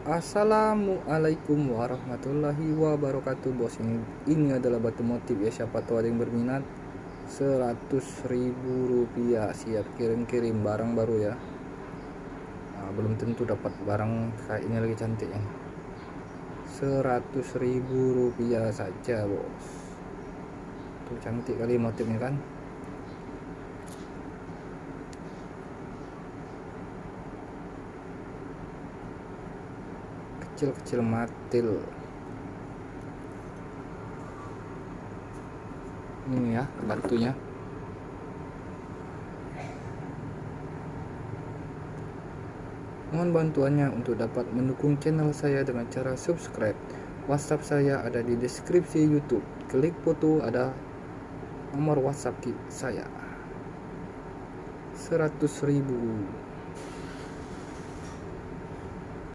Assalamualaikum warahmatullahi wabarakatuh bos. Ini adalah batu motif ya, siapa tahu ada yang berminat. 100.000 rupiah, siap kirim barang baru ya. Belum tentu dapat barang kayak ini lagi cantik ya. 100.000 rupiah saja bos. Tuh cantik kali motifnya kan. Kecil-kecil matil ini ya batunya. Mohon bantuannya untuk dapat mendukung channel saya dengan cara subscribe. WhatsApp saya ada di deskripsi YouTube. Klik foto, ada nomor WhatsApp saya. 100.000.